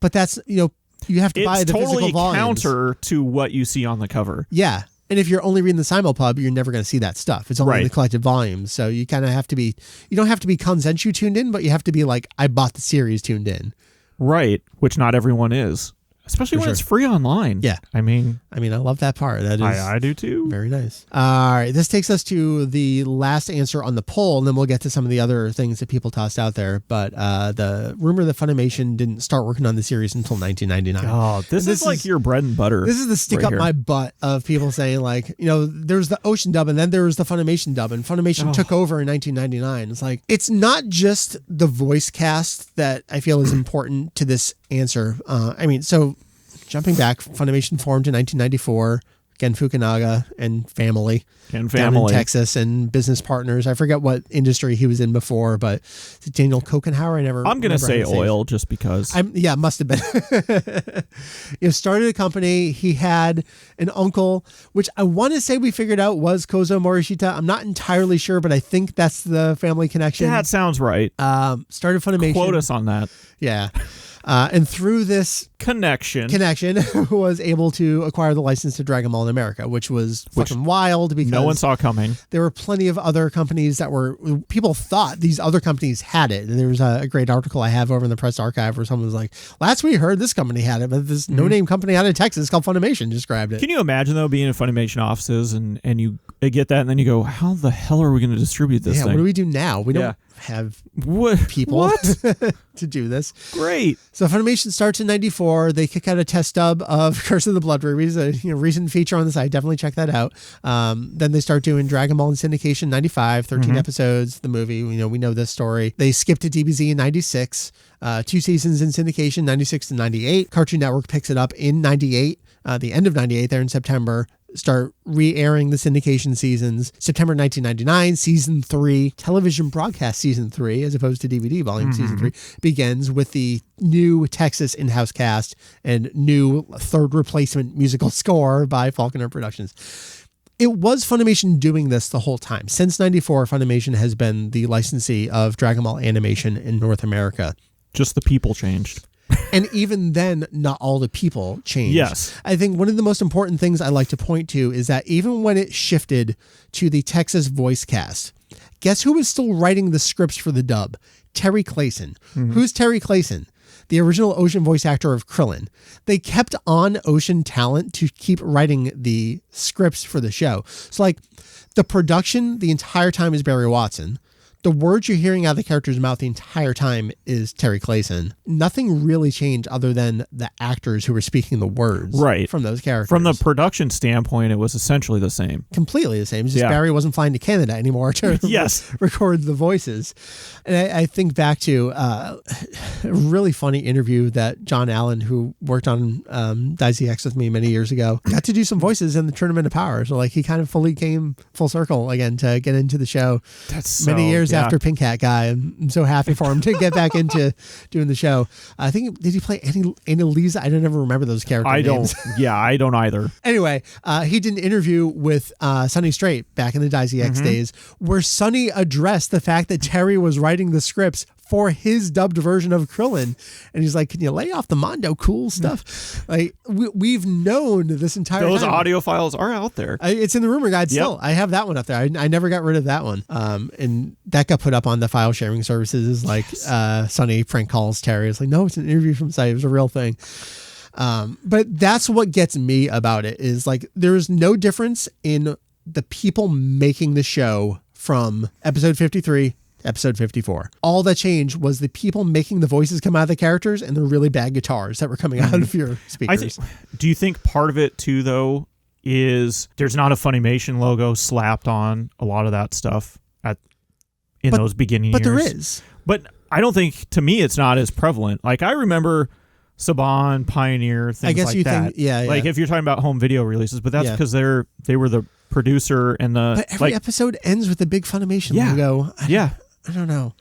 But that's, you have to buy the physical volumes. It's totally counter to what you see on the cover. Yeah. And if you're only reading the Simulpub, you're never going to see that stuff. It's only in the collected volumes. So you kind of have to be, you don't have to be Kanzenshuu tuned in, but you have to be like, I bought the series tuned in. Right. Which not everyone is. Especially when it's free online. Yeah. I mean, I love that part. That is I do too. Very nice. All right. This takes us to the last answer on the poll, and then we'll get to some of the other things that people tossed out there. But the rumor that Funimation didn't start working on the series until 1999. Oh, this is like your bread and butter. This is the stick up my butt of people saying like, there's the Ocean dub and then there was the Funimation dub, and Funimation took over in 1999. It's like, it's not just the voice cast that I feel is important to this answer. So jumping back, Funimation formed in 1994. Gen Fukunaga and family down in Texas, and business partners. I forget what industry he was in before, but Daniel Kokenhauer. I'm going to say oil just because. Must have been. Started a company. He had an uncle, which I want to say we figured out was Kozo Morishita. I'm not entirely sure, but I think that's the family connection. Yeah, that sounds right. Started Funimation. Quote us on that. Yeah. And through this connection was able to acquire the license to Dragon Ball in America, which was fucking wild because no one saw coming. There were plenty of other companies people thought these other companies had it. And there was a great article I have over in the press archive where someone was like, last we heard this company had it, but this no-name company out of Texas called Funimation just grabbed it. Can you imagine though being in Funimation offices and you get that and then you go, how the hell are we going to distribute this thing? What do we do now? We don't have people to do this. Great. So Funimation starts in 94. They kick out a test dub of Curse of the Blood Rubies, a recent feature on the site. Definitely check that out. Then they start doing Dragon Ball in syndication 95, 13 episodes, the movie. We know this story. They skipped to DBZ in 96, 2 seasons in syndication, 96 to 98. Cartoon Network picks it up in 98, the end of 98 there in September. Start re-airing the syndication seasons. September 1999, season 3, television broadcast season 3, as opposed to DVD volume season 3, begins with the new Texas in-house cast and new third replacement musical score by Falconer Productions. It was Funimation doing this the whole time. Since 94, Funimation has been the licensee of Dragon Ball animation in North America. Just the people changed. And even then, not all the people changed. Yes. I think one of the most important things I like to point to is that even when it shifted to the Texas voice cast, guess who was still writing the scripts for the dub? Terry Clayson. Who's Terry Clayson? The original Ocean voice actor of Krillin. They kept on Ocean talent to keep writing the scripts for the show. So like the production the entire time is Barry Watson. The words you're hearing out of the character's mouth the entire time is Terry Clayson. Nothing really changed other than the actors who were speaking the words from those characters. From the production standpoint, it was essentially the same. Completely the same. It's just Barry wasn't flying to Canada anymore to record the voices. And I think back to a really funny interview that John Allen, who worked on DaisyX with me many years ago, got to do some voices in the Tournament of Power. So like he kind of fully came full circle again to get into the show. That's many years after Pink Hat Guy. I'm so happy for him to get back into doing the show. I think, did he play Annalisa? I don't ever remember those character names. I don't either. Anyway, he did an interview with Sonny Strait back in the DaisyX days where Sonny addressed the fact that Terry was writing the scripts for his dubbed version of Krillin. And he's like, can you lay off the Mondo cool stuff? Like we've known this entire time. Those audio files are out there. It's in the rumor guide still. I have that one up there. I never got rid of that one. And that got put up on the file sharing services. Like Sonny prank calls Terry. It's like, no, it's an interview from the site. It was a real thing. But that's what gets me about it is like, there's no difference in the people making the show from episode 53 episode 54. All that changed was the people making the voices come out of the characters and the really bad guitars that were coming out of your speakers. Do you think part of it too, though, is there's not a Funimation logo slapped on a lot of that stuff in those beginning years? But there is. But I don't think, to me, it's not as prevalent. Like I remember Saban, Pioneer, things like that. Like if you're talking about home video releases, but that's because they were the producer and the... But every episode ends with a big Funimation logo. I don't know.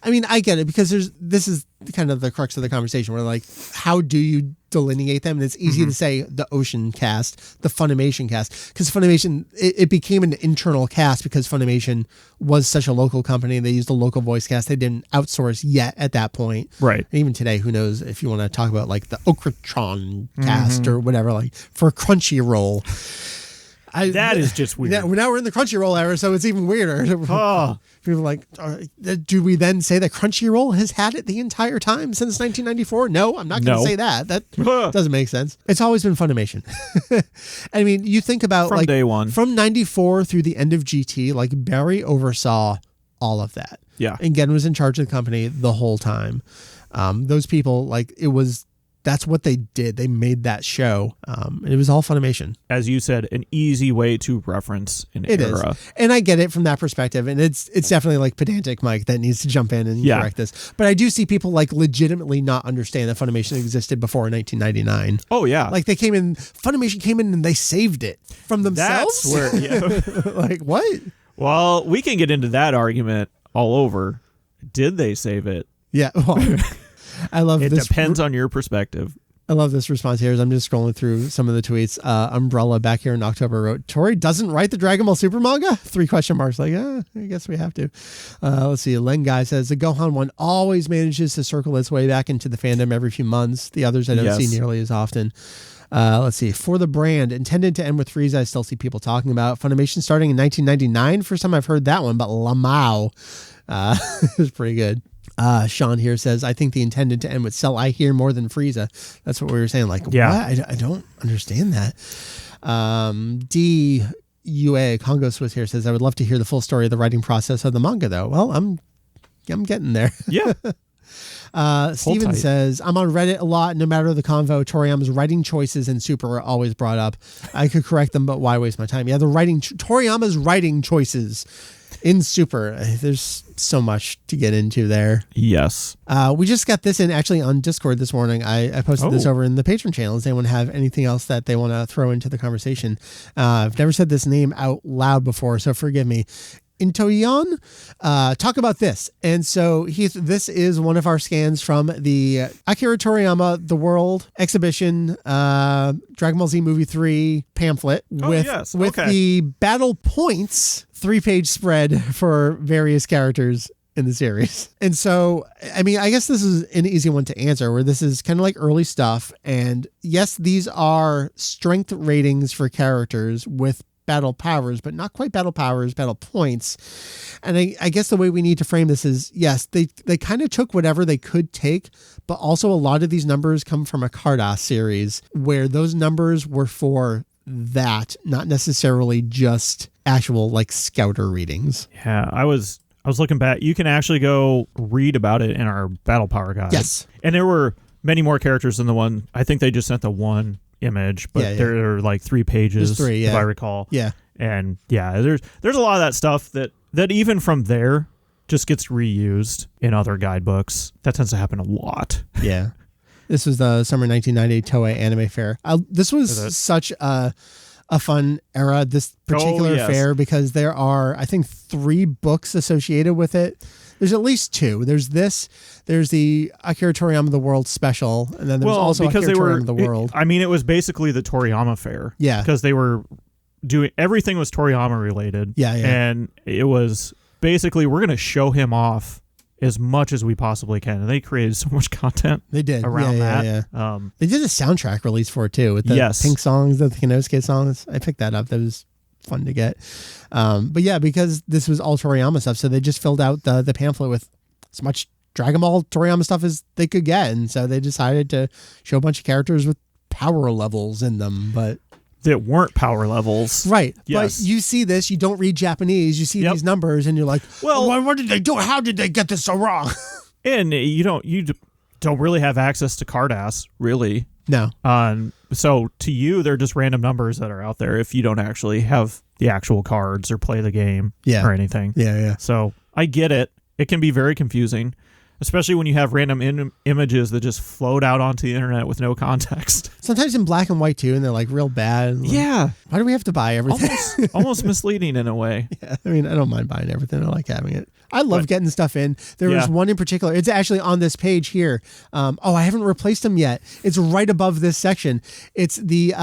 I mean, I get it because this is kind of the crux of the conversation where like, how do you delineate them? And it's easy to say the Ocean cast, the Funimation cast, because Funimation, it became an internal cast because Funimation was such a local company. They used a local voice cast. They didn't outsource yet at that point. Right. And even today, who knows if you want to talk about like the Okratron cast or whatever, like for Crunchyroll. That is just weird. Now we're in the Crunchyroll era, so it's even weirder. People are like, do we then say that Crunchyroll has had it the entire time since 1994? No, I'm not going to say that. That doesn't make sense. It's always been Funimation. I mean, you think about from day one. From 94 through the end of GT, like Barry oversaw all of that. Yeah. And Gen was in charge of the company the whole time. Those people, like, that's what they did. They made that show. And it was all Funimation. As you said, an easy way to reference an era. It is. And I get it from that perspective. And it's definitely like pedantic Mike that needs to jump in and correct this. But I do see people like legitimately not understand that Funimation existed before 1999. Oh, yeah. Like Funimation came in and they saved it from themselves. That's where, like what? Well, we can get into that argument all over. Did they save it? Yeah. Well, I love it. This depends on your perspective. I love this response here as I'm just scrolling through some of the tweets. Umbrella back here in October wrote, Tori doesn't write the Dragon Ball Super manga? 3 question marks. Like, I guess we have to. Let's see. Len Guy says, the Gohan one always manages to circle its way back into the fandom every few months. The others I don't see nearly as often. Let's see. For the brand, intended to end with Freeza, I still see people talking about. Funimation starting in 1999. First time I've heard that one, but Lamau is pretty good. Sean here says, I think the intended to end with Cell I hear more than Frieza. That's what we were saying. Like, what? I don't understand that. DUA Congo Swiss here says, I would love to hear the full story of the writing process of the manga, though. Well, I'm getting there. Yeah. Steven says, I'm on Reddit a lot. No matter the convo, Toriyama's writing choices in Super are always brought up. I could correct them, but why waste my time? Yeah, Toriyama's writing choices in Super. There's so much to get into there. Yes. We just got this in actually on Discord this morning. I posted this over in the Patreon channel. Does anyone have anything else that they want to throw into the conversation? I've never said this name out loud before, so forgive me. Intoyon, talk about this. And so Heath, this is one of our scans from the Akira Toriyama The World exhibition, Dragon Ball Z Movie 3 pamphlet with the battle points 3-page spread for various characters in the series. And so, I mean, I guess this is an easy one to answer, where this is kind of like early stuff. And yes, these are strength ratings for characters with battle powers, but not quite battle powers, battle points. And I guess the way we need to frame this is, yes, they kind of took whatever they could take, but also a lot of these numbers come from a Cardass series where those numbers were for that, not necessarily just actual like scouter readings. Yeah, I was looking back. You can actually go read about it in our battle power guide. Yes. And there were many more characters than the one. I think they just sent the one image, but there are like 3 pages, if I recall. Yeah. And yeah, there's a lot of that stuff that even from there just gets reused in other guidebooks. That tends to happen a lot. Yeah. This was the summer 1990 Toei Anime Fair. This was such a fun era, this particular fair, because there are, I think, 3 books associated with it. There's at least 2. There's the Akira Toriyama The World special, and then there's also Akira Toriyama The World. It was basically the Toriyama fair. Yeah. Because they were doing, everything was Toriyama related. Yeah. And it was basically, we're going to show him off as much as we possibly can. And they created so much content around that. Yeah. They did a soundtrack release for it too, with the Pink songs, the Kinosuke songs. I picked that up. That was fun to get. But yeah, because this was all Toriyama stuff, so they just filled out the pamphlet with as much Dragon Ball Toriyama stuff as they could get. And so they decided to show a bunch of characters with power levels in them, but that weren't power levels. Right. Yes. But you see this, you don't read Japanese, you see these numbers and you're like, well, what did they do? How did they get this so wrong? And you don't really have access to Cardass, really. No. So to you, they're just random numbers that are out there if you don't actually have the actual cards or play the game or anything. Yeah. So I get it. It can be very confusing, especially when you have random images that just float out onto the internet with no context. Sometimes in black and white too, and they're like real bad. Like, why do we have to buy everything? Almost misleading in a way. Yeah, I mean, I don't mind buying everything. I like having it. I love getting stuff in. There was one in particular. It's actually on this page here. I haven't replaced them yet. It's right above this section. It's the...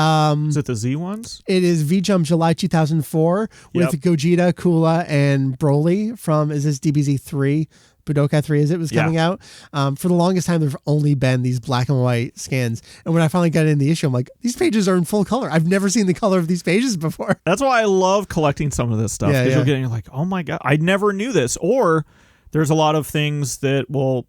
is it the Z ones? It is V-Jump July 2004 with Gogeta, Kula, and Broly from, is this DBZ 3? Budokai 3 as it was coming out. For the longest time, there've only been these black and white scans. And when I finally got in the issue, I'm like, these pages are in full color. I've never seen the color of these pages before. That's why I love collecting some of this stuff. Because you're getting like, oh my God, I never knew this. Or there's a lot of things that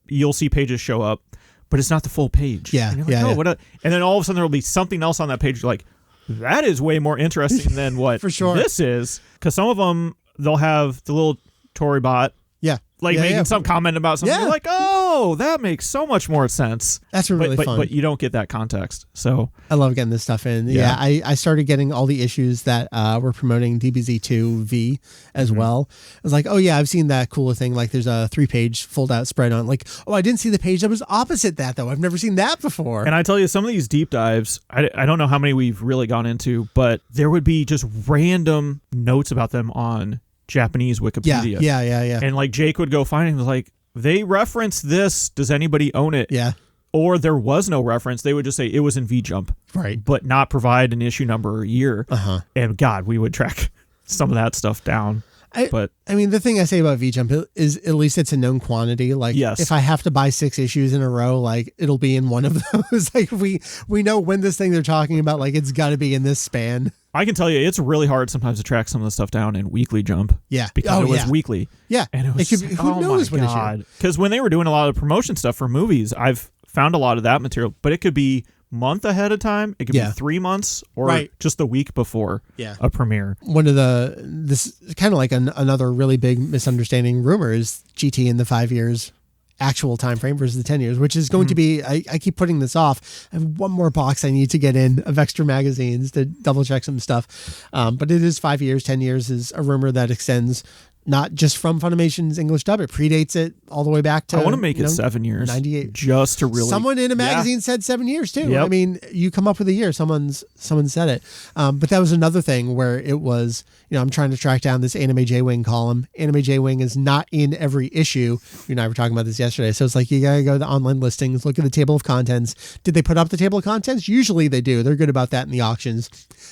you'll see pages show up, but it's not the full page. Yeah. And you're like, and then all of a sudden there'll be something else on that page. You're like, that is way more interesting than what For sure. this is. Because some of them, they'll have the little Toribot. Yeah. Like making some comment about something. You're like, oh, that makes so much more sense. That's really fun. But you don't get that context. So I love getting this stuff in. Yeah, I started getting all the issues that were promoting DBZ2V as well. I was like, oh yeah, I've seen that cooler thing. Like there's a 3-page fold out spread on. Like, oh, I didn't see the page that was opposite that though. I've never seen that before. And I tell you, some of these deep dives, I don't know how many we've really gone into, but there would be just random notes about them on Japanese Wikipedia. Yeah. And like Jake would go find it, like, they reference this. Does anybody own it? Yeah. Or there was no reference. They would just say it was in V-Jump. Right. But not provide an issue number or year. Uh-huh. And God, we would track some of that stuff down. I mean, the thing I say about V-Jump is at least it's a known quantity. Like, if I have to buy 6 issues in a row, like, it'll be in one of those. Like, we know when this thing they're talking about, like, it's got to be in this span. I can tell you, it's really hard sometimes to track some of the stuff down in Weekly Jump. Yeah. Because it was weekly. Yeah. And it was, who knows what issue. Because when they were doing a lot of promotion stuff for movies, I've found a lot of that material, but it could be month ahead of time. It could be 3 months or just the week before a premiere. One of this kind of like another really big misunderstanding rumor is GT in the 5 years actual time frame versus the 10 years, which is going to be, I keep putting this off. I have one more box I need to get in of extra magazines to double check some stuff. But it is 5 years. 10 years is a rumor that extends not just from Funimation's English dub. It predates it all the way back to... I want to make it 7 years. 98. Just to really... Someone in a magazine said 7 years too. Yep. I mean, you come up with a year. Someone said it. But that was another thing where it was, I'm trying to track down this Anime J-Wing column. Anime J-Wing is not in every issue. You and I were talking about this yesterday. So it's like, you got to go to the online listings, look at the table of contents. Did they put up the table of contents? Usually they do. They're good about that in the auctions.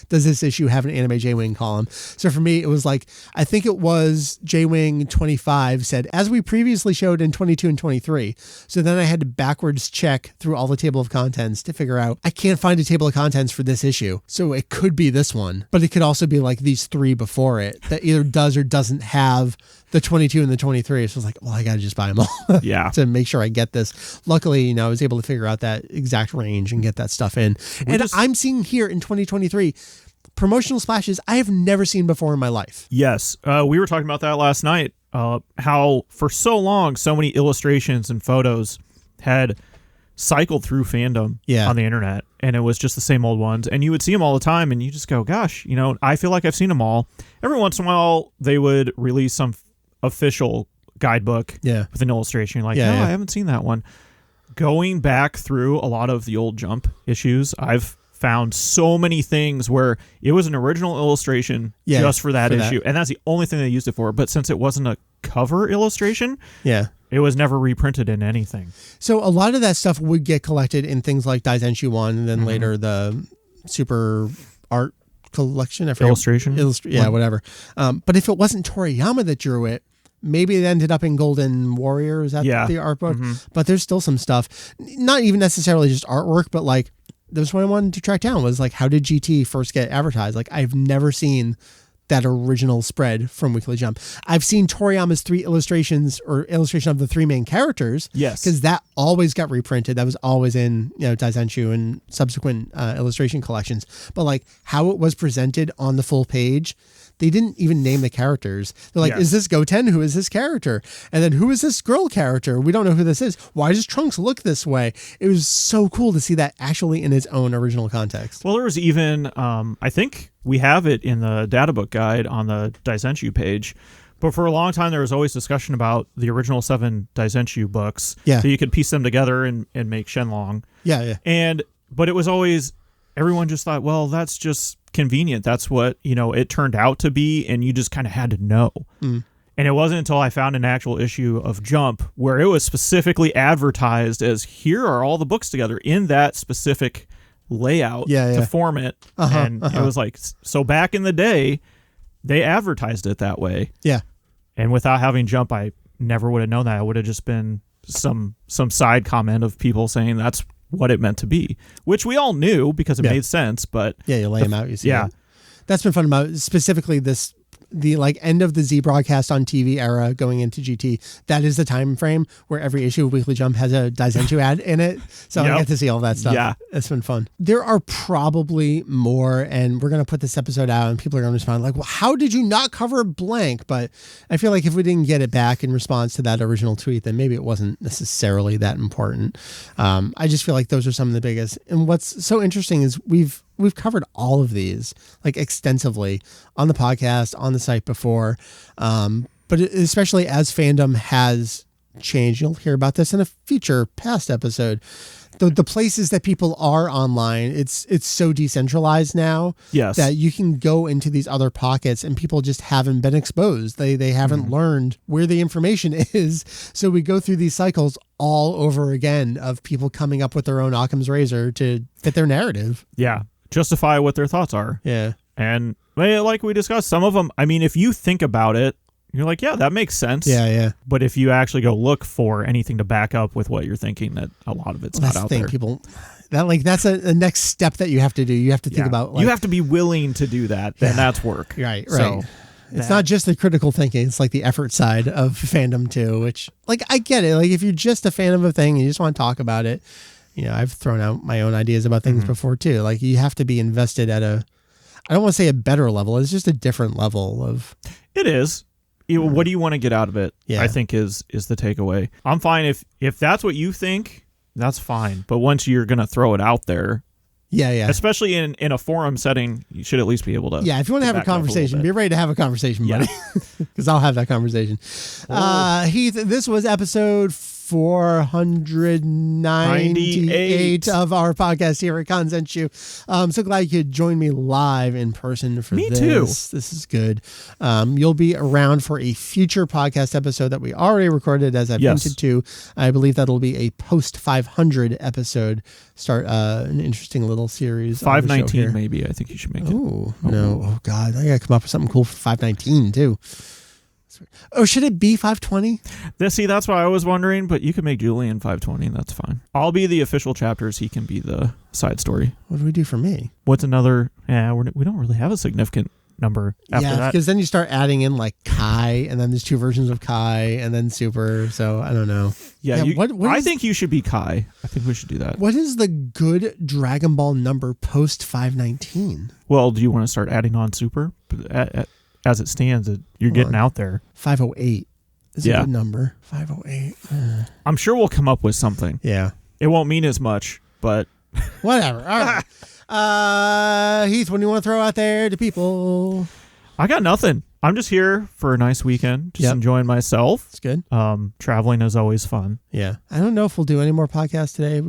Does this issue have an Anime J-Wing column? So for me, it was like, I think it was JWing25 said, as we previously showed in 22 and 23. So then I had to backwards check through all the table of contents to figure out, I can't find a table of contents for this issue. So it could be this one, but it could also be like these 3 before it that either does or doesn't have the 22 and the 23. So I was like, well, I got to just buy them all to make sure I get this. Luckily, I was able to figure out that exact range and get that stuff in. I'm seeing here in 2023 promotional splashes I have never seen before in my life. Yes. We were talking about that last night, how for so long, so many illustrations and photos had cycled through Fandom on the internet, and it was just the same old ones. And you would see them all the time, and you just go, gosh, I feel like I've seen them all. Every once in a while, they would release some official guidebook with an illustration. You're like, no, I haven't seen that one. Going back through a lot of the old Jump issues, I've found so many things where it was an original illustration just for that issue, and that's the only thing they used it for. But since it wasn't a cover illustration, it was never reprinted in anything. So a lot of that stuff would get collected in things like Kanzenshuu 1, and then later the Super Art Collection. Illustration? Whatever. But if it wasn't Toriyama that drew it, maybe it ended up in Golden Warrior. Is that the art book? But there's still some stuff, not even necessarily just artwork, but like, that's what I wanted to track down was like, how did GT first get advertised? Like, I've never seen that original spread from Weekly Jump. I've seen Toriyama's 3 illustrations or illustration of the 3 main characters. Yes. Because that always got reprinted. That was always in, Kanzenshuu and subsequent illustration collections. But like how it was presented on the full page, they didn't even name the characters. They're like, is this Goten? Who is this character? And then who is this girl character? We don't know who this is. Why does Trunks look this way? It was so cool to see that actually in its own original context. Well, there was even, I think we have it in the data book guide on the Kanzenshuu page, but for a long time there was always discussion about the original 7 Kanzenshuu books. So you could piece them together and make Shenlong. But it was always, everyone just thought, well, that's just convenient. That's what, it turned out to be, and you just kind of had to know. And it wasn't until I found an actual issue of Jump where it was specifically advertised as, here are all the books together in that specific layout to form it. It was like, so back in the day, they advertised it that way. And without having Jump, I never would have known that. It would have just been some side comment of people saying that's what it meant to be, which we all knew because it made sense. But you lay them out, you see it. That's been fun about specifically the like end of the Z broadcast on TV era going into GT. That is the time frame where every issue of Weekly Jump has a Kanzenshuu ad in it. So I get to see all that stuff. It's been fun. There are probably more, and we're going to put this episode out and people are going to respond like, well, how did you not cover blank? But I feel like if we didn't get it back in response to that original tweet, then maybe it wasn't necessarily that important. I just feel like those are some of the biggest. And what's so interesting is we've covered all of these like extensively on the podcast, on the site before. But especially as Fandom has changed, you'll hear about this in a future past episode. The places that people are online, it's so decentralized now that you can go into these other pockets and people just haven't been exposed. They haven't learned where the information is. So we go through these cycles all over again of people coming up with their own Occam's razor to fit their narrative. Justify what their thoughts are. And like we discussed, some of them, I mean, if you think about it, you're like, yeah, that makes sense. But if you actually go look for anything to back up with what you're thinking, that a lot of it's not out there. People, that's a next step that you have to do. You have to think about. You have to be willing to do that. Then that's work. Right. So, it's not just the critical thinking. It's like the effort side of Fandom too, which like, I get it. Like if you're just a fan of a thing and you just want to talk about it, I've thrown out my own ideas about things before too. Like you have to be invested at I don't want to say a better level. It's just a different level of. It is. What do you want to get out of it? I think is the takeaway. I'm fine if that's what you think, that's fine. But once you're going to throw it out there, especially in a forum setting, you should at least be able to. If you want to have a conversation, be ready to have a conversation, buddy, because I'll have that conversation. Heath, this was episode 498 of our podcast here at Kanzenshuu. I'm so glad you could join me live in person for this. Me too. This is good. You'll be around for a future podcast episode that we already recorded, as I've hinted to. I believe that'll be a post 500 episode. Start an interesting little series. 519 maybe. I think you should make it. Oh, no. Oh, God. I got to come up with something cool for 519 too. Oh, should it be 520? That's what I was wondering, but you can make Julian 520. That's fine. I'll be the official chapters. He can be the side story. What do we do for me? What's another? Yeah, we don't really have a significant number after that. Because then you start adding in like Kai, and then there's 2 versions of Kai, and then Super. So I don't know. Yeah, I think you should be Kai. I think we should do that. What is the good Dragon Ball number post 519? Well, do you want to start adding on Super? As it stands, you're getting out there. 508 is a good number. 508. I'm sure we'll come up with something. Yeah. It won't mean as much, but whatever. All right. Heath, what do you want to throw out there to people? I got nothing. I'm just here for a nice weekend, just enjoying myself. It's good. Traveling is always fun. Yeah. I don't know if we'll do any more podcasts today.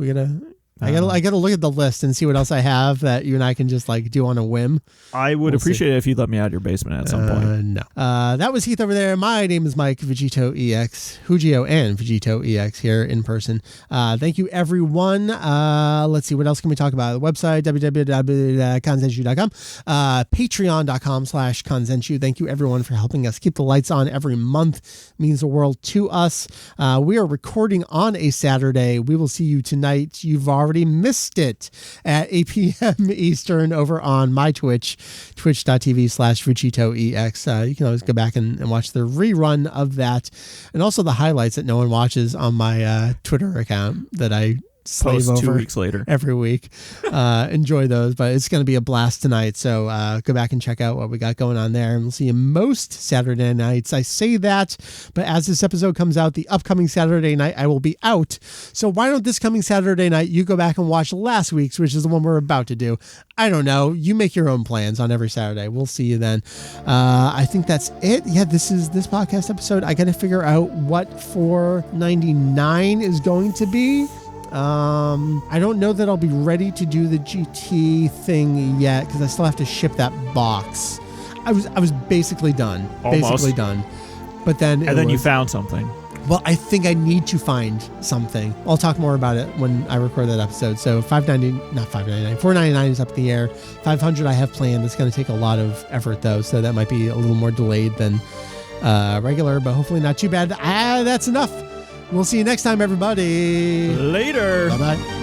I gotta look at the list and see what else I have that you and I can just like do on a whim. I would appreciate it if you'd let me out of your basement at some point. No. That was Heath over there. My name is Mike, Vegito EX, Hujio and Vegito EX here in person. Thank you, everyone. Let's see, what else can we talk about? The website, www.kanzenshuu.com, patreon.com/Kanzenshuu. Thank you, everyone, for helping us keep the lights on every month. It means the world to us. We are recording on a Saturday. We will see you tonight. You've already missed it at 8 p.m. Eastern over on my Twitch, twitch.tv/VegitoEX. You can always go back and watch the rerun of that, and also the highlights that no one watches on my Twitter account that I slave post over 2 weeks later every week. Enjoy those, but it's going to be a blast tonight. So go back and check out what we got going on there, and we'll see you most Saturday nights. I say that, but as this episode comes out, the upcoming Saturday night, I will be out. So why don't this coming Saturday night, you go back and watch last week's, which is the one we're about to do. I don't know. You make your own plans on every Saturday. We'll see you then. I think that's it. Yeah, this is this podcast episode. I got to figure out what 499 is going to be. I don't know that I'll be ready to do the GT thing yet because I still have to ship that box. I was basically done. Almost. Basically done. But then you found something. Well, I think I need to find something. I'll talk more about it when I record that episode. So 499 is up in the air. 500 I have planned. It's going to take a lot of effort though, so that might be a little more delayed than regular, but hopefully not too bad. That's enough. We'll see you next time, everybody. Later. Bye-bye.